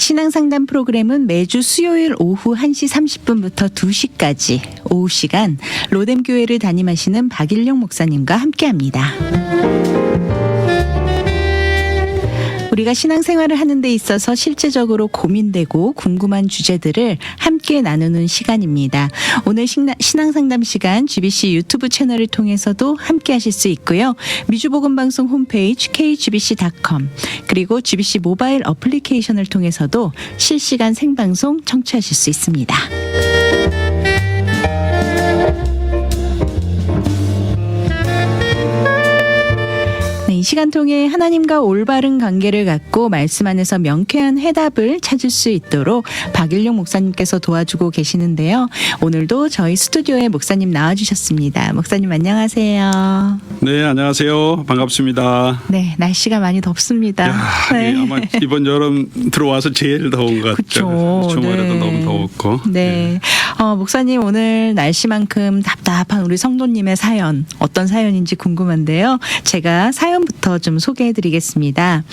신앙상담 프로그램은 매주 수요일 오후 1시 30분부터 2시까지 오후 시간 로뎀교회를 담임하시는 박일용 목사님과 함께합니다. 우리가 신앙생활을 하는 데 있어서 실제적으로 고민되고 궁금한 주제들을 함께 나누는 시간입니다. 오늘 신앙상담 시간 GBC 유튜브 채널을 통해서도 함께 하실 수 있고요. 미주복음방송 홈페이지 kgbc.com 그리고 GBC 모바일 어플리케이션을 통해서도 실시간 생방송 청취하실 수 있습니다. 이 시간 통해 하나님과 올바른 관계를 갖고 말씀 안에서 명쾌한 해답을 찾을 수 있도록 박일용 목사님께서 도와주고 계시는데요. 오늘도 저희 스튜디오에 목사님 나와주셨습니다. 목사님 안녕하세요. 네, 안녕하세요. 반갑습니다. 네, 날씨가 많이 덥습니다. 야, 네. 아마 이번 여름 들어와서 제일 더운 것 같죠. 주말에도 네. 너무 더웠고. 네. 목사님 오늘 날씨만큼 답답한 우리 성도님의 사연 어떤 사연인지 궁금한데요. 제가 사연부터 좀 소개해드리겠습니다.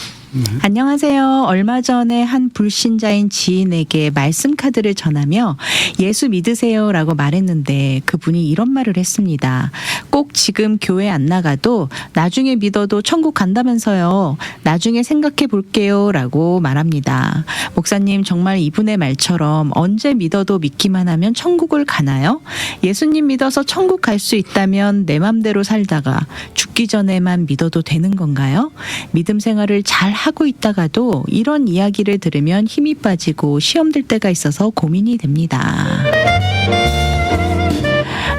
안녕하세요. 얼마 전에 한 불신자인 지인에게 말씀 카드를 전하며 예수 믿으세요라고 말했는데 그분이 이런 말을 했습니다. 꼭 지금 교회 안 나가도 나중에 믿어도 천국 간다면서요. 나중에 생각해 볼게요라고 말합니다. 목사님 정말 이분의 말처럼 언제 믿어도 믿기만 하면 천국을 가나요? 예수님 믿어서 천국 갈 수 있다면 내 맘대로 살다가 죽기 전에만 믿어도 되는 건가요? 믿음 생활을 잘 하고 있다가도 이런 이야기를 들으면 힘이 빠지고 시험 들 때가 있어서 고민이 됩니다.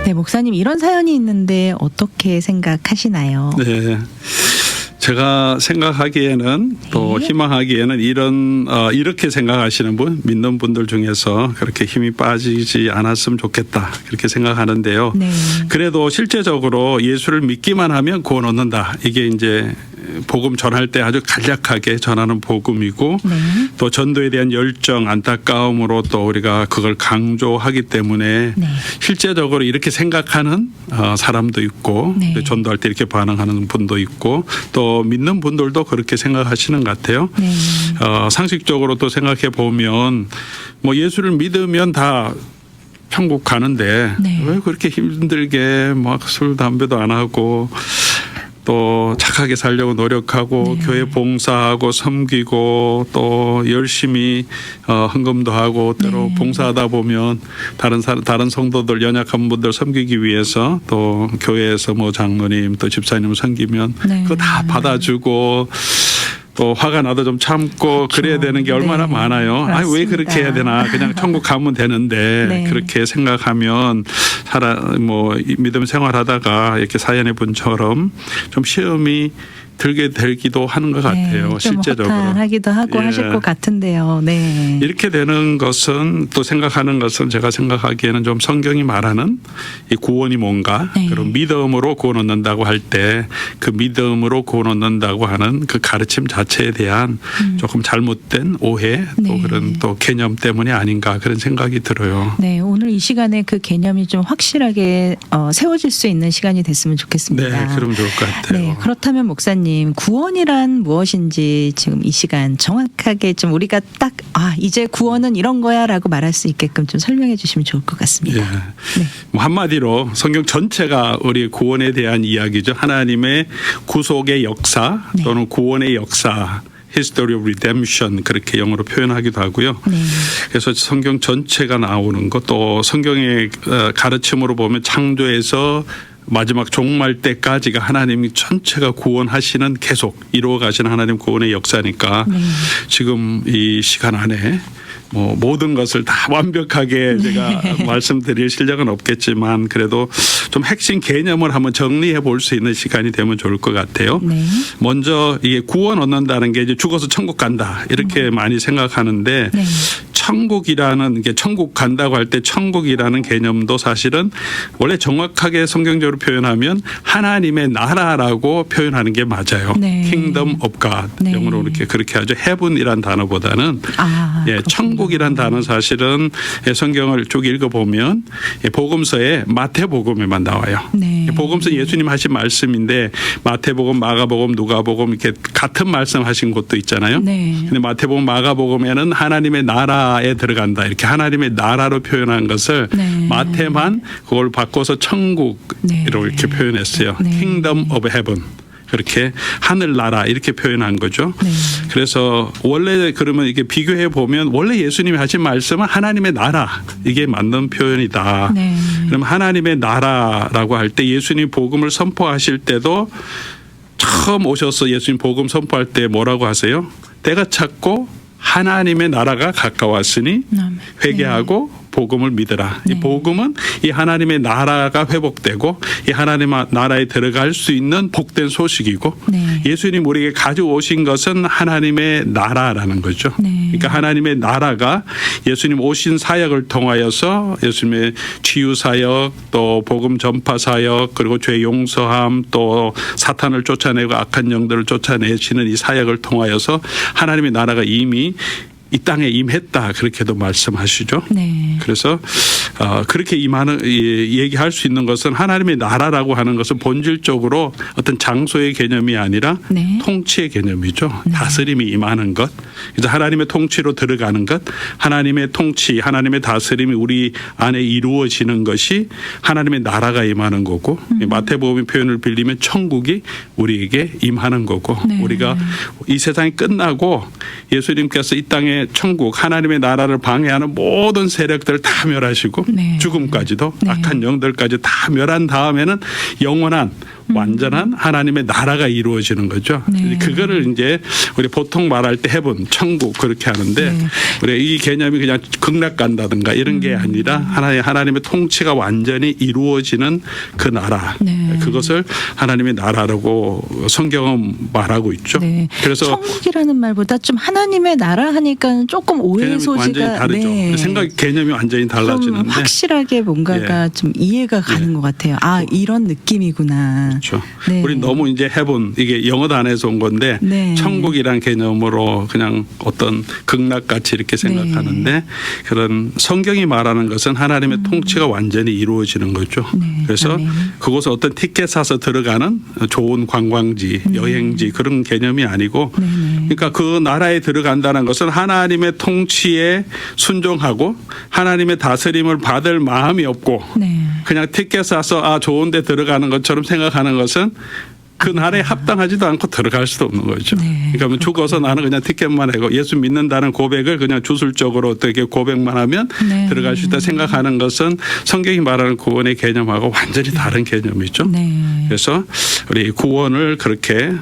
네, 목사님 이런 사연이 있는데 어떻게 생각하시나요? 네. 제가 생각하기에는 또 네. 희망하기에는 이렇게 생각하시는 분, 믿는 분들 중에서 그렇게 힘이 빠지지 않았으면 좋겠다 그렇게 생각하는데요. 네. 그래도 실제적으로 예수를 믿기만 하면 구원 얻는다. 이게 이제 복음 전할 때 아주 간략하게 전하는 복음이고 네. 또 전도에 대한 열정, 안타까움으로 또 우리가 그걸 강조하기 때문에 네. 실제적으로 이렇게 생각하는 사람도 있고 네. 전도할 때 이렇게 반응하는 분도 있고 또 믿는 분들도 그렇게 생각하시는 것 같아요. 네. 상식적으로 또 생각해 보면 뭐 예수를 믿으면 다 천국 가는데 네. 왜 그렇게 힘들게 막 술 담배도 안 하고 또 착하게 살려고 노력하고 네. 교회 봉사하고 섬기고 또 열심히 헌금도 하고 때로 네. 봉사하다 보면 다른 성도들 연약한 분들 섬기기 위해서 또 교회에서 뭐 장로님 또 집사님 섬기면 네. 그거 다 받아주고 또 화가 나도 좀 참고 그렇죠. 그래야 되는 게 얼마나 네. 많아요. 아니 왜 그렇게 해야 되나? 그냥 천국 가면 되는데 네. 그렇게 생각하면 믿음 생활하다가 이렇게 사연해 분처럼 좀 시험이 들게 되기도 하는 것 같아요. 좀 실제적으로. 허탄하기도 하고 예. 하실 것 같은데요. 네. 이렇게 되는 것은 또 생각하는 것은 제가 생각하기에는 좀 성경이 말하는 이 구원이 뭔가 네. 그런 믿음으로 구원 얻는다고 할 때 그 믿음으로 구원 얻는다고 하는 그 가르침 자체에 대한 조금 잘못된 오해 또 네. 그런 또 개념 때문이 아닌가 그런 생각이 들어요. 네, 오늘 이 시간에 그 개념이 좀 확실하게 세워질 수 있는 시간이 됐으면 좋겠습니다. 네, 그럼 좋을 것 같아요. 네, 그렇다면 목사님 구원이란 무엇인지 지금 이 시간 정확하게 좀 우리가 딱 이제 구원은 이런 거야라고 말할 수 있게끔 좀 설명해 주시면 좋을 것 같습니다. 예. 네. 뭐 한마디로 성경 전체가 우리 구원에 대한 이야기죠. 하나님의 구속의 역사 네. 또는 구원의 역사. History of Redemption 그렇게 영어로 표현하기도 하고요. 네. 그래서 성경 전체가 나오는 것 또 성경의 가르침으로 보면 창조에서 마지막 종말 때까지가 하나님이 전체가 구원하시는 계속 이루어가시는 하나님 구원의 역사니까 네. 지금 이 시간 안에 뭐 모든 것을 다 완벽하게 제가 말씀드릴 실력은 없겠지만 그래도 좀 핵심 개념을 한번 정리해 볼 수 있는 시간이 되면 좋을 것 같아요. 네. 먼저 이게 구원 얻는다는 게 이제 죽어서 천국 간다 이렇게 많이 생각하는데 네. 천국이라는 게 천국 간다고 할 때 천국이라는 개념도 사실은 원래 정확하게 성경적으로 표현하면 하나님의 나라라고 표현하는 게 맞아요. 네. Kingdom of God. 네. 영어로 이렇게 그렇게 하죠. Heaven이란 단어보다는 천국이란 단어는 사실은 성경을 쭉 읽어보면 복음서에 마태복음에만 나와요. 네. 복음서 예수님 하신 말씀인데 마태복음, 마가복음, 누가복음 이렇게 같은 말씀하신 곳도 있잖아요. 네. 근데 마태복음, 마가복음에는 하나님의 나라에 들어간다 이렇게 하나님의 나라로 표현한 것을 네. 마태만 그걸 바꿔서 천국으로 네. 이렇게 표현했어요. 네. Kingdom of Heaven. 그렇게 하늘나라 이렇게 표현한 거죠. 네. 그래서 원래 그러면 이게 비교해 보면 원래 예수님이 하신 말씀은 하나님의 나라 이게 맞는 표현이다. 네. 그럼 하나님의 나라라고 할 때 예수님 복음을 선포하실 때도 처음 오셔서 예수님 복음 선포할 때 뭐라고 하세요? 때가 찼고 하나님의 나라가 가까웠으니 회개하고 복음을 믿으라. 네. 이 복음은 이 하나님의 나라가 회복되고 이 하나님의 나라에 들어갈 수 있는 복된 소식이고 네. 예수님 우리에게 가져오신 것은 하나님의 나라라는 거죠. 네. 그러니까 하나님의 나라가 예수님 오신 사역을 통하여서 예수님의 치유 사역 또 복음 전파 사역 그리고 죄 용서함 또 사탄을 쫓아내고 악한 영들을 쫓아내시는 이 사역을 통하여서 하나님의 나라가 이미 이 땅에 임했다 그렇게도 말씀하시죠. 네. 그래서 그렇게 임하는 얘기할 수 있는 것은 하나님의 나라라고 하는 것은 본질적으로 어떤 장소의 개념이 아니라 네. 통치의 개념이죠. 네. 다스림이 임하는 것. 그래서 하나님의 통치로 들어가는 것. 하나님의 통치, 하나님의 다스림이 우리 안에 이루어지는 것이 하나님의 나라가 임하는 거고 마태복음의 표현을 빌리면 천국이 우리에게 임하는 거고 네. 우리가 이 세상이 끝나고 예수님께서 이 땅에 천국 하나님의 나라를 방해하는 모든 세력들을 다 멸하시고 네. 죽음까지도 네. 악한 영들까지 다 멸한 다음에는 영원한 완전한 하나님의 나라가 이루어지는 거죠. 네. 그거를 이제 우리 보통 말할 때 해본 천국 그렇게 하는데 네. 우리 이 개념이 그냥 극락 간다든가 이런 게 아니라 하나님의 통치가 완전히 이루어지는 그 나라. 네. 그것을 하나님의 나라라고 성경은 말하고 있죠. 네. 그래서 천국이라는 말보다 좀 하나님의 나라 하니까 조금 오해 개념이 소지가 완전히 다르죠. 네. 생각 개념이 완전히 좀 달라지는데 확실하게 뭔가가 좀 이해가 가는 것 같아요. 아, 이런 느낌이구나. 그렇죠. 네. 우리 너무 이제 해본 이게 영어 단에서 온 건데 네. 천국이란 개념으로 그냥 어떤 극락같이 이렇게 생각하는데 그런 성경이 말하는 것은 하나님의 통치가 완전히 이루어지는 거죠. 네. 그래서 아멘. 그곳에 어떤 티켓 사서 들어가는 좋은 관광지, 여행지 그런 개념이 아니고 네. 그러니까 그 나라에 들어간다는 것은 하나님의 통치에 순종하고 하나님의 다스림을 받을 마음이 없고 네. 그냥 티켓 사서 좋은 데 들어가는 것처럼 생각하는 것은 그 나라에 합당하지도 않고 들어갈 수도 없는 거죠. 네, 그러니까 뭐 죽어서 나는 그냥 티켓만 하고 예수 믿는다는 고백을 그냥 주술적으로 어떻게 고백만 하면 네. 들어갈 수 있다 생각하는 것은 성경이 말하는 구원의 개념하고 완전히 다른 개념이죠. 네. 그래서 우리 구원을 그렇게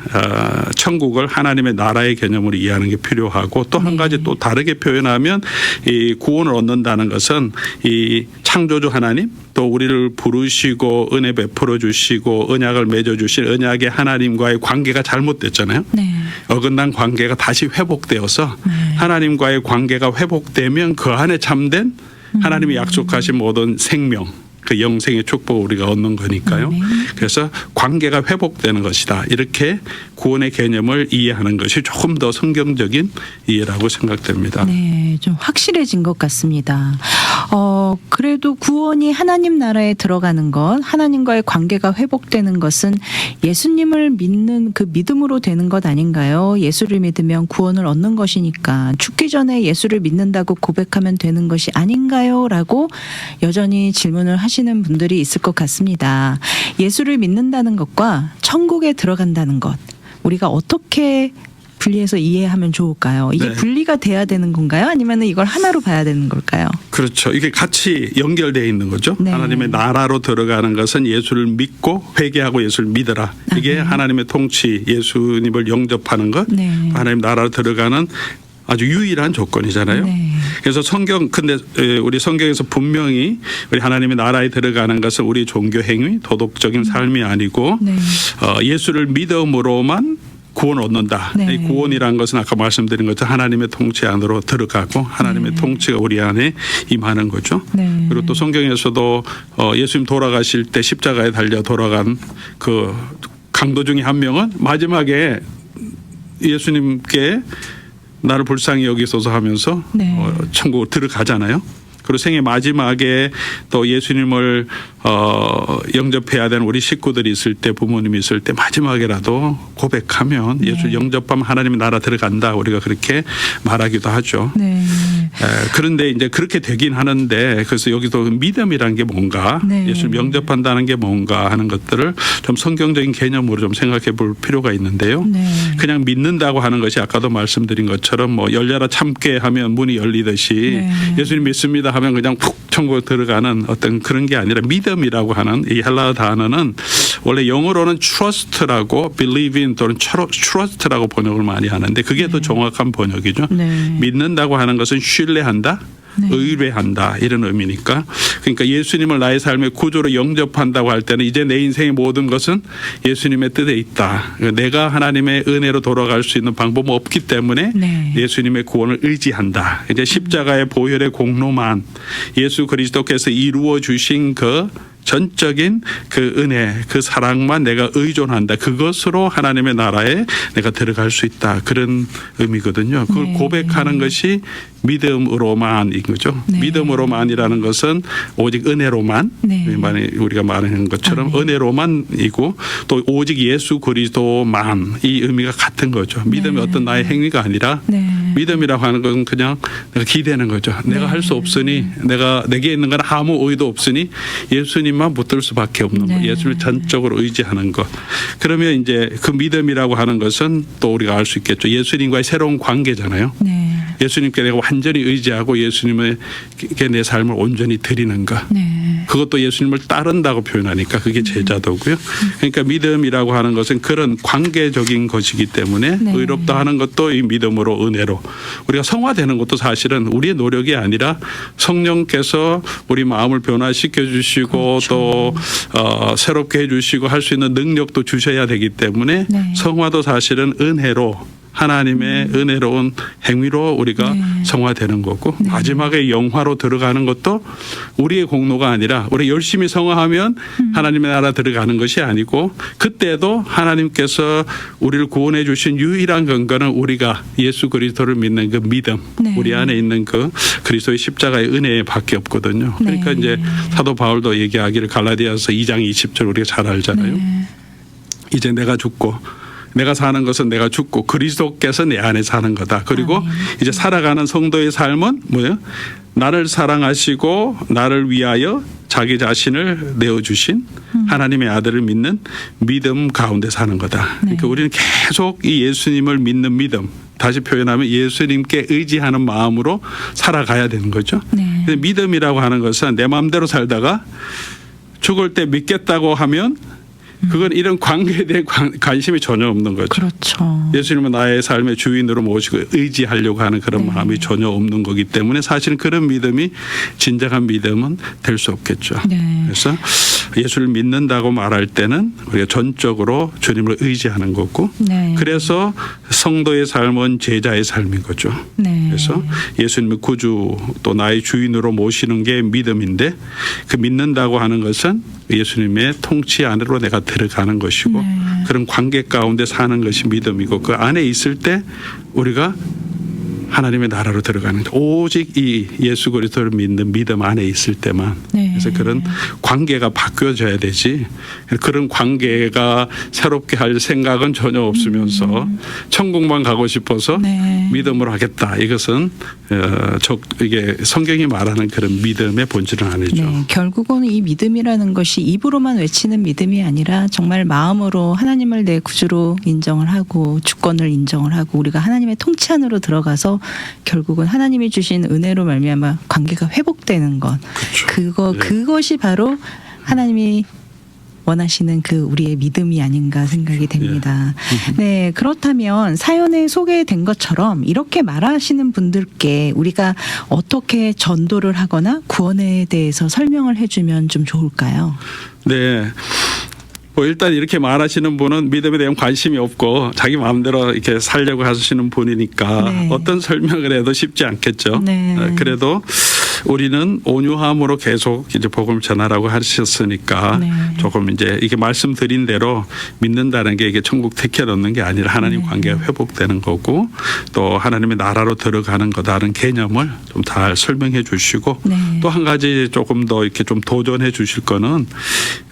천국을 하나님의 나라의 개념으로 이해하는 게 필요하고 또 한 가지 또 다르게 표현하면 이 구원을 얻는다는 것은 이 창조주 하나님 또 우리를 부르시고 은혜 베풀어 주시고 언약을 맺어 주신 언약의 하나님과의 관계가 잘못됐잖아요. 네. 어긋난 관계가 다시 회복되어서 네. 하나님과의 관계가 회복되면 그 안에 참된 하나님이 약속하신 모든 생명 그 영생의 축복을 우리가 얻는 거니까요. 아멘. 그래서 관계가 회복되는 것이다. 이렇게 구원의 개념을 이해하는 것이 조금 더 성경적인 이해라고 생각됩니다. 네, 좀 확실해진 것 같습니다. 그래도 구원이 하나님 나라에 들어가는 것, 하나님과의 관계가 회복되는 것은 예수님을 믿는 그 믿음으로 되는 것 아닌가요? 예수를 믿으면 구원을 얻는 것이니까 죽기 전에 예수를 믿는다고 고백하면 되는 것이 아닌가요? 라고 여전히 질문을 하시는 분들이 있을 것 같습니다. 예수를 믿는다는 것과 천국에 들어간다는 것, 우리가 어떻게 분리해서 이해하면 좋을까요? 이게 네. 분리가 돼야 되는 건가요? 아니면 이걸 하나로 봐야 되는 걸까요? 그렇죠. 이게 같이 연결되어 있는 거죠. 네. 하나님의 나라로 들어가는 것은 예수를 믿고 회개하고 예수를 믿어라. 이게 네. 하나님의 통치, 예수님을 영접하는 것, 네. 하나님 나라로 들어가는 아주 유일한 조건이잖아요. 네. 그래서 근데 우리 성경에서 분명히 우리 하나님의 나라에 들어가는 것은 우리 종교 행위, 도덕적인 삶이 아니고 네. 예수를 믿음으로만 구원 얻는다. 네. 이 구원이라는 것은 아까 말씀드린 것처럼 하나님의 통치 안으로 들어가고 하나님의 통치가 우리 안에 임하는 거죠. 네. 그리고 또 성경에서도 예수님 돌아가실 때 십자가에 달려 돌아간 그 강도 중에 한 명은 마지막에 예수님께 나를 불쌍히 여기소서 하면서 네. 천국으로 들어가잖아요. 그리고 생애 마지막에 또 예수님을 영접해야 되는 우리 식구들이 있을 때, 부모님이 있을 때 마지막에라도 고백하면 예수 영접하면 하나님의 나라 들어간다. 우리가 그렇게 말하기도 하죠. 네. 그런데 이제 그렇게 되긴 하는데, 그래서 여기서 믿음이라는 게 뭔가, 네. 예수를 영접한다는 게 뭔가 하는 것들을 좀 성경적인 개념으로 좀 생각해 볼 필요가 있는데요. 네. 그냥 믿는다고 하는 것이 아까도 말씀드린 것처럼 뭐 열려라 참깨 하면 문이 열리듯이 네. 예수님 믿습니다 하면 그냥 푹 천국에 들어가는 어떤 그런 게 아니라 믿음이라고 하는 이 헬라어 단어는 원래 영어로는 trust라고 believe in 또는 trust라고 번역을 많이 하는데 그게 더 정확한 번역이죠. 네. 믿는다고 하는 것은 신뢰한다. 네. 의뢰한다 이런 의미니까 그러니까 예수님을 나의 삶의 구조로 영접한다고 할 때는 이제 내 인생의 모든 것은 예수님의 뜻에 있다. 내가 하나님의 은혜로 돌아갈 수 있는 방법은 없기 때문에 네. 예수님의 구원을 의지한다. 이제 십자가의 보혈의 공로만 예수 그리스도께서 이루어 주신 그 전적인 그 은혜, 그 사랑만 내가 의존한다. 그것으로 하나님의 나라에 내가 들어갈 수 있다. 그런 의미거든요. 그걸 네. 고백하는 것이 믿음으로만인 거죠. 네. 믿음으로만이라는 것은 오직 은혜로만 네. 우리가 말하는 것처럼 아, 네. 은혜로만이고 또 오직 예수 그리스도만 이 의미가 같은 거죠. 믿음이 네. 어떤 나의 행위가 아니라 네. 믿음이라고 하는 건 그냥 내가 기대는 거죠. 내가 할 수 없으니 내게 있는 건 아무 의도 없으니 예수님만 붙들 수밖에 없는 것. 네. 예수를 전적으로 의지하는 것. 그러면 이제 그 믿음이라고 하는 것은 또 우리가 알 수 있겠죠. 예수님과의 새로운 관계잖아요. 네. 예수님께 내가 완전히 의지하고 예수님에게 내 삶을 온전히 드리는 것. 네. 그것도 예수님을 따른다고 표현하니까 그게 제자도고요. 그러니까 믿음이라고 하는 것은 그런 관계적인 것이기 때문에 네. 의롭다 하는 것도 이 믿음으로 은혜로 우리가 성화되는 것도 사실은 우리의 노력이 아니라 성령께서 우리 마음을 변화시켜 주시고 그렇죠. 또 새롭게 해 주시고 할 수 있는 능력도 주셔야 되기 때문에 네. 성화도 사실은 은혜로 하나님의 은혜로운 행위로 우리가 네. 성화되는 거고 네. 마지막에 영화로 들어가는 것도 우리의 공로가 아니라 우리 열심히 성화하면 하나님의 나라 들어가는 것이 아니고 그때도 하나님께서 우리를 구원해 주신 유일한 근거는 우리가 예수 그리스도를 믿는 그 믿음 네. 우리 안에 있는 그 그리스도의 십자가의 은혜밖에 없거든요. 그러니까 네. 이제 사도 바울도 얘기하기를 갈라디아서 2장 20절 우리가 잘 알잖아요. 네. 이제 내가 죽고 내가 사는 것은 내가 죽고 그리스도께서 내 안에 사는 거다. 그리고 아멘. 이제 살아가는 성도의 삶은 뭐예요? 나를 사랑하시고 나를 위하여 자기 자신을 내어주신 하나님의 아들을 믿는 믿음 가운데 사는 거다. 그러니까 네. 우리는 계속 이 예수님을 믿는 믿음 다시 표현하면 예수님께 의지하는 마음으로 살아가야 되는 거죠. 네. 근데 믿음이라고 하는 것은 내 마음대로 살다가 죽을 때 믿겠다고 하면 그건 이런 관계에 대한 관심이 전혀 없는 거죠. 그렇죠. 예수님은 나의 삶의 주인으로 모시고 의지하려고 하는 그런 네. 마음이 전혀 없는 거기 때문에 사실은 그런 믿음이 진정한 믿음은 될 수 없겠죠. 네. 그래서 예수를 믿는다고 말할 때는 우리가 전적으로 주님을 의지하는 거고 네. 그래서 성도의 삶은 제자의 삶인 거죠. 네. 그래서 예수님을 구주 또 나의 주인으로 모시는 게 믿음인데 그 믿는다고 하는 것은 예수님의 통치 안으로 내가 들어가는 것이고 네. 그런 관계 가운데 사는 것이 믿음이고 그 안에 있을 때 우리가 하나님의 나라로 들어가는 오직 이 예수 그리스도를 믿는 믿음 안에 있을 때만 네. 그래서 그런 관계가 바뀌어져야 되지 그런 관계가 새롭게 할 생각은 전혀 없으면서 천국만 가고 싶어서 네. 믿음으로 하겠다 이것은 이게 성경이 말하는 그런 믿음의 본질은 아니죠. 네, 결국은 이 믿음이라는 것이 입으로만 외치는 믿음이 아니라 정말 마음으로 하나님을 내 구주로 인정을 하고 주권을 인정을 하고 우리가 하나님의 통치 안으로 들어가서 결국은 하나님이 주신 은혜로 말미암아 관계가 회복되는 것. 그렇죠. 예. 그것이 바로 하나님이 원하시는 그 우리의 믿음이 아닌가 생각이 됩니다. 네, 그렇다면 사연에 소개된 것처럼 이렇게 말하시는 분들께 우리가 어떻게 전도를 하거나 구원에 대해서 설명을 해주면 좀 좋을까요? 네. 뭐 일단 이렇게 말하시는 분은 믿음에 대한 관심이 없고 자기 마음대로 이렇게 살려고 하시는 분이니까 네. 어떤 설명을 해도 쉽지 않겠죠. 네. 그래도 우리는 온유함으로 계속 이제 복음을 전하라고 하셨으니까 네. 조금 이제 이게 말씀드린 대로 믿는다는 게 이게 천국 택해 놓는 게 아니라 하나님 네. 관계가 회복되는 거고 또 하나님의 나라로 들어가는 거다라는 개념을 좀 잘 설명해 주시고 네. 또 한 가지 조금 더 이렇게 좀 도전해 주실 거는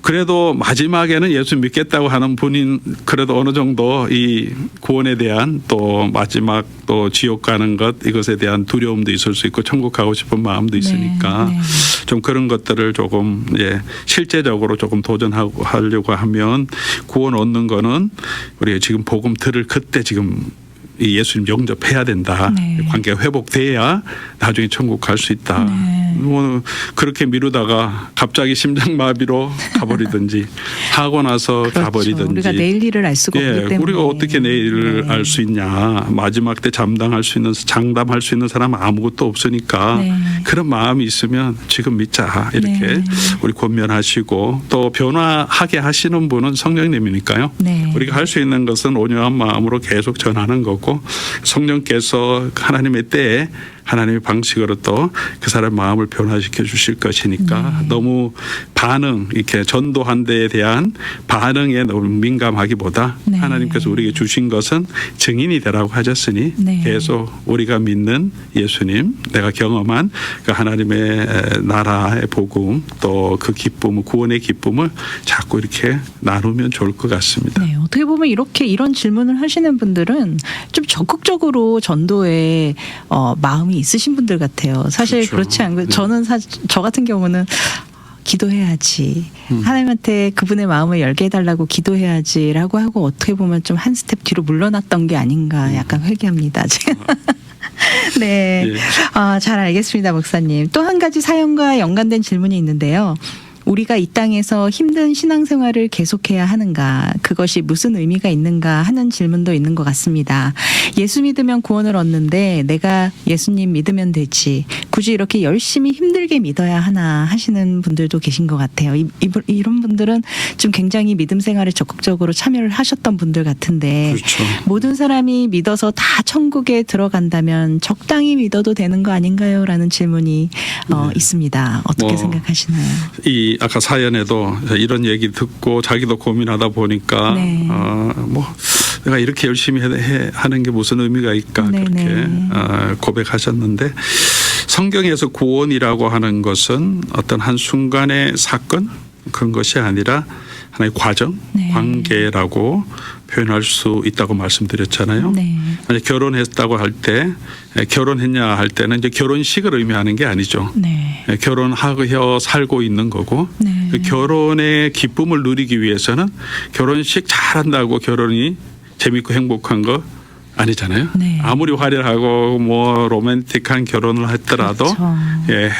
그래도 마지막에는 예수 믿겠다고 하는 분인 그래도 어느 정도 이 구원에 대한 또 마지막 또 지옥 가는 것 이것에 대한 두려움도 있을 수 있고 천국 가고 싶은 마음도 있으니까 네. 좀 그런 것들을 조금 실제적으로 조금 도전하고 하려고 하면 구원 얻는 거는 우리가 지금 복음 들을 그때 지금 이 예수님 영접해야 된다. 네. 관계가 회복돼야 나중에 천국 갈 수 있다. 네. 뭐 그렇게 미루다가 갑자기 심장마비로 가버리든지 하고 나서 그렇죠. 가버리든지 우리가 내일 일을 알 수가 없기 때문에 우리가 어떻게 내일을 네. 알 수 있냐. 마지막 때 장담할 수 있는 사람은 아무것도 없으니까 네. 그런 마음이 있으면 지금 믿자 이렇게 네. 우리 권면하시고 또 변화하게 하시는 분은 성령님이니까요. 네. 우리가 할 수 있는 것은 온유한 마음으로 계속 전하는 거고 성령께서 하나님의 때에 하나님의 방식으로 또 그 사람 마음을 변화시켜 주실 것이니까 너무 반응 이렇게 전도한 데에 대한 반응에 너무 민감하기보다 네. 하나님께서 우리에게 주신 것은 증인이 되라고 하셨으니 네. 계속 우리가 믿는 예수님 내가 경험한 그 하나님의 나라의 복음 또 그 기쁨 구원의 기쁨을 자꾸 이렇게 나누면 좋을 것 같습니다. 네, 어떻게 보면 이렇게 이런 질문을 하시는 분들은 좀 적극적으로 전도에 마음이 있으신 분들 같아요. 사실 그렇죠. 그렇지 않고 네. 저는 저 같은 경우는 기도해야지. 하나님한테 그분의 마음을 열게 해달라고 기도해야지라고 하고 어떻게 보면 좀 한 스텝 뒤로 물러났던 게 아닌가 약간 회개합니다. 네. 예. 잘 알겠습니다, 목사님. 또 한 가지 사연과 연관된 질문이 있는데요. 우리가 이 땅에서 힘든 신앙생활을 계속해야 하는가, 그것이 무슨 의미가 있는가 하는 질문도 있는 것 같습니다. 예수 믿으면 구원을 얻는데 내가 예수님 믿으면 되지, 굳이 이렇게 열심히 힘들게 믿어야 하나 하시는 분들도 계신 것 같아요. 이런 분들은 좀 굉장히 믿음 생활에 적극적으로 참여를 하셨던 분들 같은데 그렇죠. 모든 사람이 믿어서 다 천국에 들어간다면 적당히 믿어도 되는 거 아닌가요? 라는 질문이 있습니다. 어떻게 생각하시나요? 이 아까 사연에도 이런 얘기 듣고 자기도 고민하다 보니까 네. 뭐 내가 이렇게 열심히 하는 게 무슨 의미가 있을까 네네. 그렇게 고백하셨는데 성경에서 구원이라고 하는 것은 어떤 한 순간의 사건 그런 것이 아니라 하나의 과정, 네. 관계라고 표현할 수 있다고 말씀드렸잖아요. 네. 아니, 결혼했다고 할 때 결혼했냐 할 때는 이제 결혼식을 의미하는 게 아니죠. 네. 결혼하여 살고 있는 거고 네. 그 결혼의 기쁨을 누리기 위해서는 결혼식 잘한다고 결혼이 재밌고 행복한 거 아니잖아요. 네. 아무리 화려하고 뭐 로맨틱한 결혼을 했더라도 그렇죠.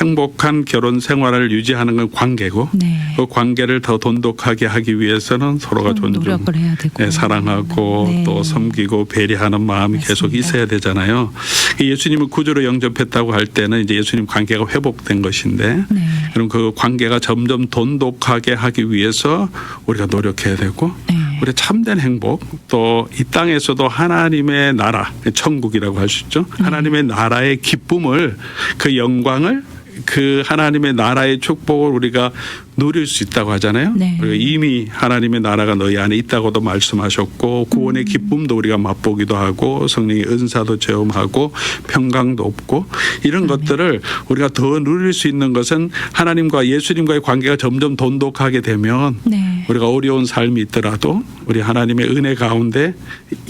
행복한 결혼 생활을 유지하는 건 관계고 네. 그 관계를 더 돈독하게 하기 위해서는 서로가 존중, 노력을 해야 되고 사랑하고 네. 또 섬기고 배려하는 마음이 계속 맞습니다. 있어야 되잖아요. 예수님을 구주로 영접했다고 할 때는 이제 예수님 관계가 회복된 것인데 네. 그럼 그 관계가 점점 돈독하게 하기 위해서 우리가 노력해야 되고 네. 우리 참된 행복 또 이 땅에서도 하나님의 나라 천국이라고 할 수 있죠. 하나님의 나라의 기쁨을 그 영광을 그 하나님의 나라의 축복을 우리가 누릴 수 있다고 하잖아요. 네. 그리고 이미 하나님의 나라가 너희 안에 있다고도 말씀하셨고 구원의 기쁨도 우리가 맛보기도 하고 성령의 은사도 체험하고 평강도 없고 이런 것들을 우리가 더 누릴 수 있는 것은 하나님과 예수님과의 관계가 점점 돈독하게 되면 네. 우리가 어려운 삶이 있더라도 우리 하나님의 은혜 가운데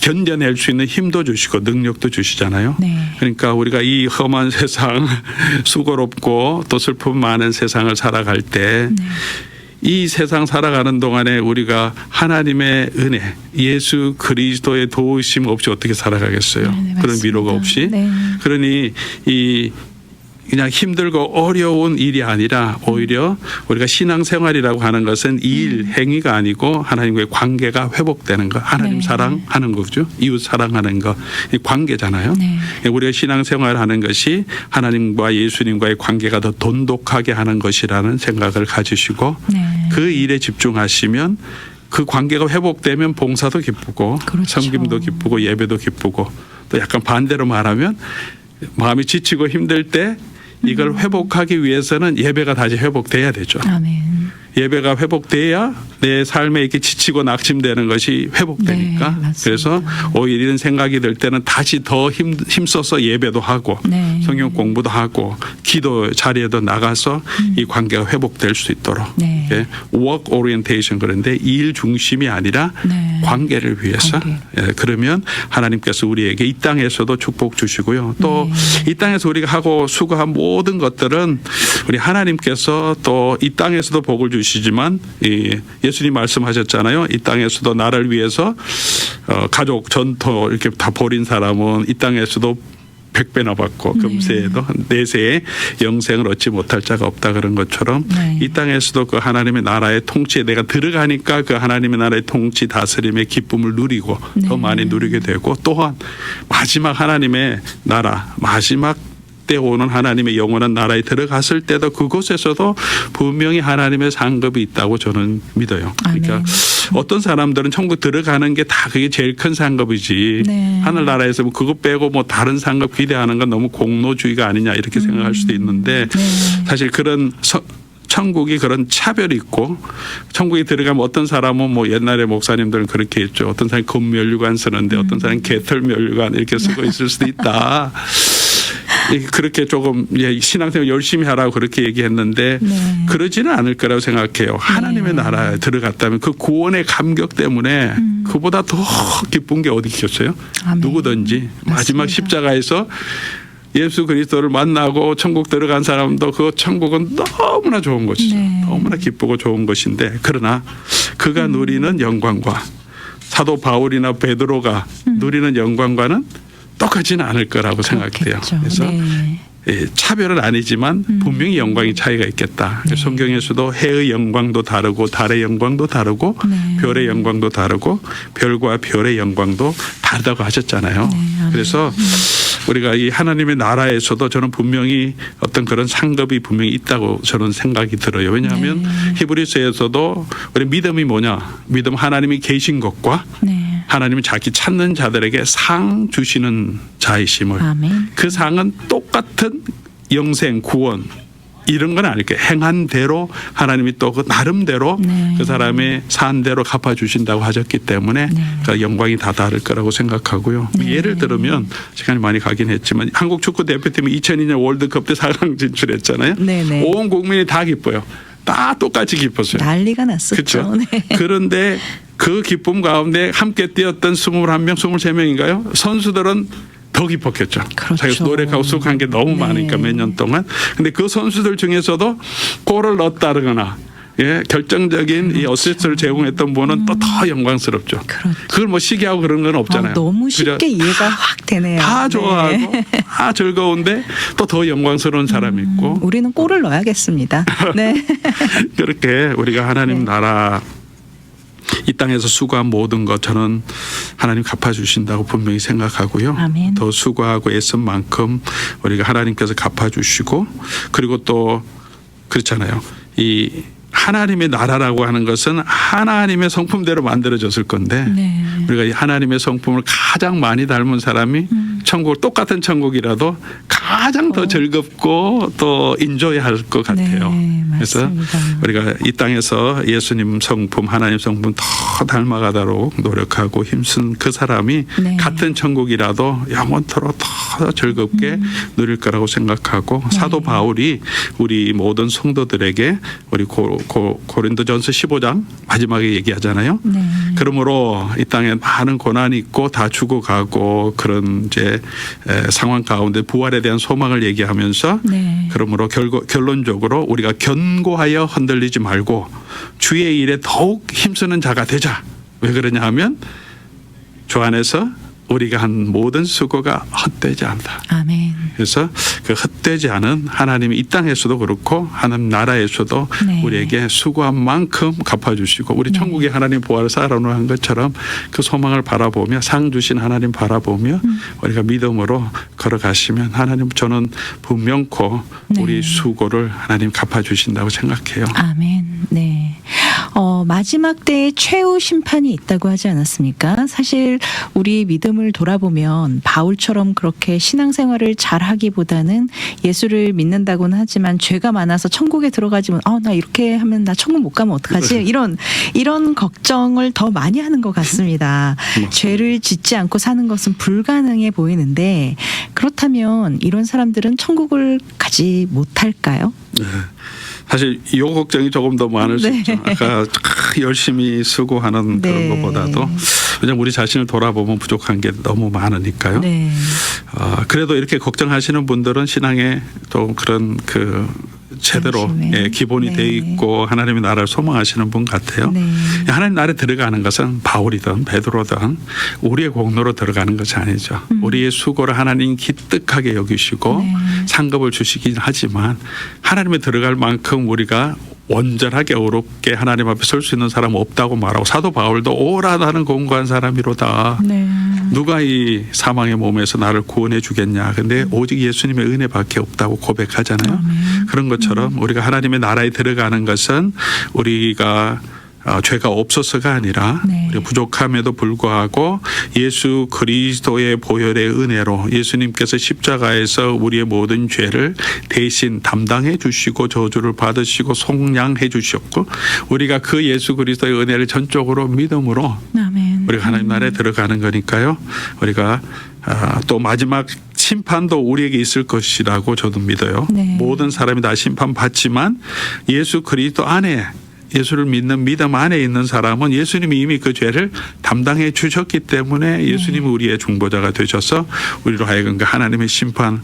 견뎌낼 수 있는 힘도 주시고 능력도 주시잖아요. 네. 그러니까 우리가 이 험한 세상 수고롭고 또 슬픔 많은 세상을 살아갈 때 이 세상 살아가는 동안에 우리가 하나님의 은혜 예수 그리스도의 도우심 없이 어떻게 살아가겠어요. 네, 그런 맞습니다. 위로가 없이. 네. 그러니 이 그냥 힘들고 어려운 일이 아니라 오히려 우리가 신앙생활이라고 하는 것은 일, 행위가 아니고 하나님과의 관계가 회복되는 거. 하나님 네. 사랑하는 거죠. 이웃 사랑하는 거. 이 관계잖아요. 네. 우리가 신앙생활하는 것이 하나님과 예수님과의 관계가 더 돈독하게 하는 것이라는 생각을 가지시고 네. 그 일에 집중하시면 그 관계가 회복되면 봉사도 기쁘고 그렇죠. 섬김도 기쁘고 예배도 기쁘고 또 약간 반대로 말하면 마음이 지치고 힘들 때 이걸 회복하기 위해서는 예배가 다시 회복돼야 되죠. 아멘. 예배가 회복돼야 내 삶에 이렇게 지치고 낙심되는 것이 회복되니까. 네, 맞습니다. 그래서 오히려 이런 생각이 들 때는 다시 더 힘써서 예배도 하고 네. 성경 공부도 하고 기도 자리에도 나가서 이 관계가 회복될 수 있도록 네. 이렇게 work orientation 그런데 일 중심이 아니라 네. 관계를 위해서 관계. 예, 그러면 하나님께서 우리에게 이 땅에서도 축복 주시고요. 또 이 땅에서 우리가 하고 수고한 모든 것들은 우리 하나님께서 또 이 땅에서도 복을 주시지만 예수님 말씀하셨잖아요. 이 땅에서도 나를 위해서 가족 전토 이렇게 다 버린 사람은 이 땅에서도 100배나 받고 금세에도 내세에 영생을 얻지 못할 자가 없다 그런 것처럼 네. 이 땅에서도 그 하나님의 나라의 통치에 내가 들어가니까 그 하나님의 나라의 통치 다스림의 기쁨을 누리고 네. 더 많이 누리게 되고 또한 마지막 하나님의 나라 마지막 때 오는 하나님의 영원한 나라에 들어갔을 때도 그곳에서도 분명히 하나님의 상급이 있다고 저는 믿어요. 그러니까 아멘. 어떤 사람들은 천국 들어가는 게 다 그게 제일 큰 상급이지 네. 하늘나라에서 뭐 그것 빼고 뭐 다른 상급 기대하는 건 너무 공로주의가 아니냐 이렇게 생각할 수도 있는데 네. 사실 그런 천국이 그런 차별이 있고 천국에 들어가면 어떤 사람은 뭐 옛날에 목사님들은 그렇게 했죠. 어떤 사람이 금면류관 쓰는데 어떤 사람이 개털면류관 이렇게 쓰고 있을 수도 있다. 그렇게 조금 신앙생활 열심히 하라고 그렇게 얘기했는데 네. 그러지는 않을 거라고 생각해요. 하나님의 나라에 들어갔다면 그 구원의 감격 때문에 그보다 더 기쁜 게 어디 있겠어요? 아멘. 누구든지 마지막 맞습니다. 십자가에서 예수 그리스도를 만나고 천국 들어간 사람도 그 천국은 너무나 좋은 것이죠. 네. 너무나 기쁘고 좋은 것인데 그러나 그가 누리는 영광과 사도 바울이나 베드로가 누리는 영광과는 똑같지는 않을 거라고 생각돼요. 그렇겠죠. 그래서 네. 차별은 아니지만 분명히 영광의 차이가 있겠다. 네. 성경에서도 해의 영광도 다르고 달의 영광도 다르고 네. 별의 영광도 다르고 별과 별의 영광도 다르다고 하셨잖아요. 네. 그래서 우리가 이 하나님의 나라에서도 저는 분명히 어떤 그런 상급이 분명히 있다고 저는 생각이 들어요. 왜냐하면 네. 히브리서에서도 우리 믿음이 뭐냐? 믿음 하나님이 계신 것과 네. 하나님이 자기 찾는 자들에게 상 주시는 자이심을 아멘. 그 상은 똑같은 영생 구원 이런 건 아닐게요. 행한 대로 하나님이 또 그 나름대로 네. 그 사람의 산대로 갚아주신다고 하셨기 때문에 네. 그 영광이 다 다를 거라고 생각하고요. 네. 예를 들면 시간이 많이 가긴 했지만 한국 축구 대표팀이 2002년 월드컵 때 4강 진출했잖아요. 네네. 온 국민이 다 기뻐요. 다 똑같이 기뻤어요. 난리가 났었죠. 그렇죠. 네. 그런데 그 기쁨 가운데 함께 뛰었던 21명, 23명인가요? 선수들은 더 기뻤겠죠. 그렇죠. 자기가 노력하고 수고한 게 너무 네. 많으니까 몇 년 동안. 근데 그 선수들 중에서도 골을 넣었다거나 결정적인 이 어시스트를 제공했던 분은 또 더 영광스럽죠. 그렇죠. 그걸 뭐 시기하고 그런 건 없잖아요. 너무 그죠? 쉽게 이해가 확 되네요. 다 좋아하고 네. 다 즐거운데 또 더 영광스러운 사람이 있고 우리는 골을 넣어야겠습니다. 네. 그렇게 우리가 하나님 네. 나라 이 땅에서 수고한 모든 것 저는 하나님 갚아주신다고 분명히 생각하고요. 아멘. 더 수고하고 애쓴 만큼 우리가 하나님께서 갚아주시고 그리고 또 그렇잖아요. 이 하나님의 나라라고 하는 것은 하나님의 성품대로 만들어졌을 건데 네. 우리가 이 하나님의 성품을 가장 많이 닮은 사람이 천국 똑같은 천국이라도 가장 더 즐겁고 또 인조해할 것 같아요. 네, 그래서 맞습니다. 우리가 이 땅에서 예수님 성품, 하나님 성품 더 닮아가도록 노력하고 힘쓴 그 사람이 네. 같은 천국이라도 영원토록 더 즐겁게 누릴 거라고 생각하고 사도 바울이 우리 모든 성도들에게 우리 고린도전서 15장 마지막에 얘기하잖아요. 네. 그러므로 이 땅에 많은 고난이 있고 다 죽어가고 그런 이제 상황 가운데 부활에 대한 소망을 얘기하면서 네. 그러므로 결론적으로 우리가 견고하여 흔들리지 말고 주의 일에 더욱 힘쓰는 자가 되자. 왜 그러냐 하면 주 안에서 우리가 한 모든 수고가 헛되지 않다. 아멘. 그래서 그 헛되지 않은 하나님이 이 땅에서도 그렇고 하나님 나라에서도 네. 우리에게 수고한 만큼 갚아주시고 우리 천국의 하나님 보화를 쌓아놓은 것처럼 그 소망을 바라보며 상 주신 하나님 바라보며 우리가 믿음으로 걸어가시면 하나님 저는 분명코 네. 우리 수고를 하나님 갚아주신다고 생각해요. 아멘. 네. 마지막 때에 최후 심판이 있다고 하지 않았습니까? 사실 우리 믿음을 돌아보면 바울처럼 그렇게 신앙생활을 잘하기보다는 예수를 믿는다고는 하지만 죄가 많아서 천국에 들어가지면 나 이렇게 하면 나 천국 못 가면 어떡하지? 이런 걱정을 더 많이 하는 것 같습니다. 죄를 짓지 않고 사는 것은 불가능해 보이는데 그렇다면 이런 사람들은 천국을 가지 못할까요? 네. 사실 이 걱정이 조금 더 많을 수 있죠. 아까 열심히 수고하는 그런 것보다도 왜냐하면 우리 자신을 돌아보면 부족한 게 너무 많으니까요. 네. 그래도 이렇게 걱정하시는 분들은 신앙에 또 그런 제대로 기본이 돼 있고 하나님의 나라를 소망하시는 분 같아요. 네. 하나님 나라에 들어가는 것은 바울이든 베드로든 우리의 공로로 들어가는 것이 아니죠. 우리의 수고를 하나님 기특하게 여기시고 상급을 주시긴 하지만 하나님에 들어갈 만큼 우리가 온전하게 어렵게 하나님 앞에 설 수 있는 사람은 없다고 말하고 사도 바울도 오라 나는 공고한 사람이로다. 네. 누가 이 사망의 몸에서 나를 구원해 주겠냐. 근데 오직 예수님의 은혜밖에 없다고 고백하잖아요. 그런 것처럼 우리가 하나님의 나라에 들어가는 것은 우리가 죄가 없어서가 아니라 우리 부족함에도 불구하고 예수 그리스도의 보혈의 은혜로 예수님께서 십자가에서 우리의 모든 죄를 대신 담당해 주시고 저주를 받으시고 속량해 주셨고 우리가 그 예수 그리스도의 은혜를 전적으로 믿음으로 우리가 하나님 나라에 들어가는 거니까요. 우리가 또 마지막 심판도 우리에게 있을 것이라고 저도 믿어요. 모든 사람이 다 심판받지만 예수 그리스도 안에 예수를 믿는 믿음 안에 있는 사람은 예수님이 이미 그 죄를 담당해 주셨기 때문에 예수님이 우리의 중보자가 되셔서 우리로 하여금 그 하나님의 심판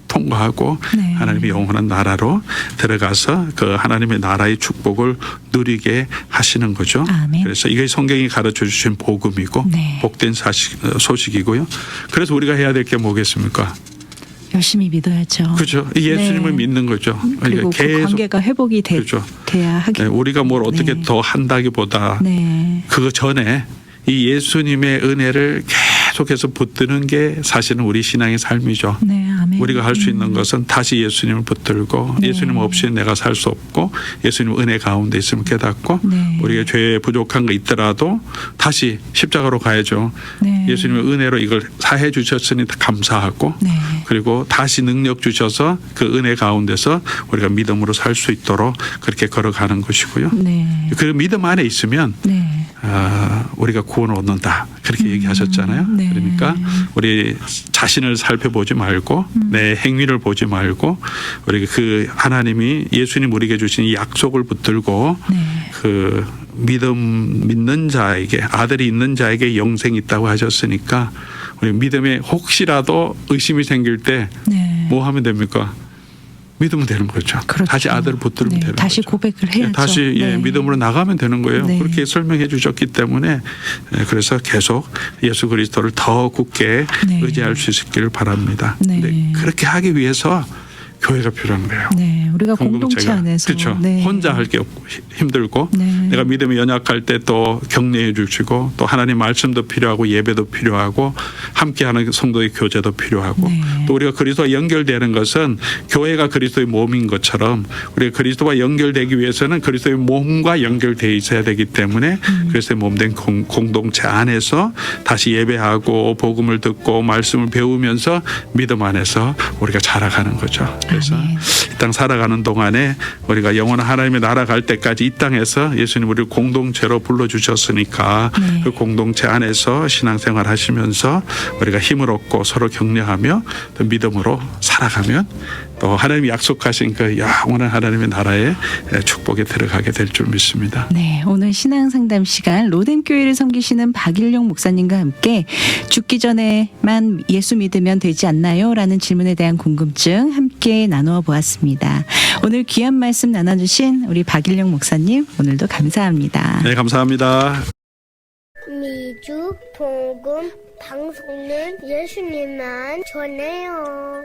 통과하고 하나님의 영원한 나라로 들어가서 그 하나님의 나라의 축복을 누리게 하시는 거죠. 아멘. 그래서 이게 성경이 가르쳐 주신 복음이고 복된 소식이고요. 그래서 우리가 해야 될 게 뭐겠습니까? 열심히 믿어야죠. 그렇죠. 예수님을 믿는 거죠. 그리고 그 관계가 회복이 돼야 하겠죠. 우리가 뭘 어떻게 더 한다기보다 그 전에 이 예수님의 은혜를 계속해서 붙드는 게 사실은 우리 신앙의 삶이죠. 아멘. 우리가 할 수 있는 것은 다시 예수님을 붙들고 예수님 없이 내가 살 수 없고 예수님 은혜 가운데 있으면 깨닫고 우리가 죄에 부족한 거 있더라도 다시 십자가로 가야죠. 예수님의 은혜로 이걸 사해 주셨으니 감사하고 그리고 다시 능력 주셔서 그 은혜 가운데서 우리가 믿음으로 살 수 있도록 그렇게 걸어가는 것이고요. 그 믿음 안에 있으면 우리가 구원을 얻는다 그렇게 얘기하셨잖아요. 그러니까 우리 자신을 살펴보지 말고 내 행위를 보지 말고 우리가 그 하나님이 예수님 우리에게 주신 이 약속을 붙들고 그 믿는 자에게 아들이 있는 자에게 영생이 있다고 하셨으니까 우리 믿음에 혹시라도 의심이 생길 때 뭐 하면 됩니까? 믿으면 되는 거죠. 다시 아들을 붙들면 되는 다시 거죠. 고백을 해야죠. 다시 믿음으로 나가면 되는 거예요. 그렇게 설명해 주셨기 때문에 그래서 계속 예수 그리스도를 더 굳게 의지할 수 있기를 바랍니다. 그렇게 하기 위해서 교회가 필요한 거예요. 우리가 공동체 안에서 그렇죠. 혼자 할 게 없고 힘들고 내가 믿음이 연약할 때 또 격려해 주시고 또 하나님 말씀도 필요하고 예배도 필요하고 함께하는 성도의 교제도 필요하고 또 우리가 그리스도와 연결되는 것은 교회가 그리스도의 몸인 것처럼 우리가 그리스도와 연결되기 위해서는 그리스도의 몸과 연결되어 있어야 되기 때문에 그리스도의 몸된 공동체 안에서 다시 예배하고 복음을 듣고 말씀을 배우면서 믿음 안에서 우리가 자라가는 거죠. 그래서 이 땅 살아가는 동안에 우리가 영원한 하나님의 나라 갈 때까지 이 땅에서 예수님 우리를 공동체로 불러주셨으니까 그 공동체 안에서 신앙생활 하시면서 우리가 힘을 얻고 서로 격려하며 또 믿음으로 살아가면 또 하나님이 약속하신 그 영원한 하나님의 나라의 축복에 들어가게 될 줄 믿습니다. 오늘 신앙상담 시간 로뎀교회를 섬기시는 박일용 목사님과 함께 죽기 전에만 예수 믿으면 되지 않나요? 라는 질문에 대한 궁금증 함께 나누어 보았습니다. 오늘 귀한 말씀 나눠주신 우리 박일용 목사님 오늘도 감사합니다. 네, 감사합니다. 미주 복음 방송은 예수님만 전해요.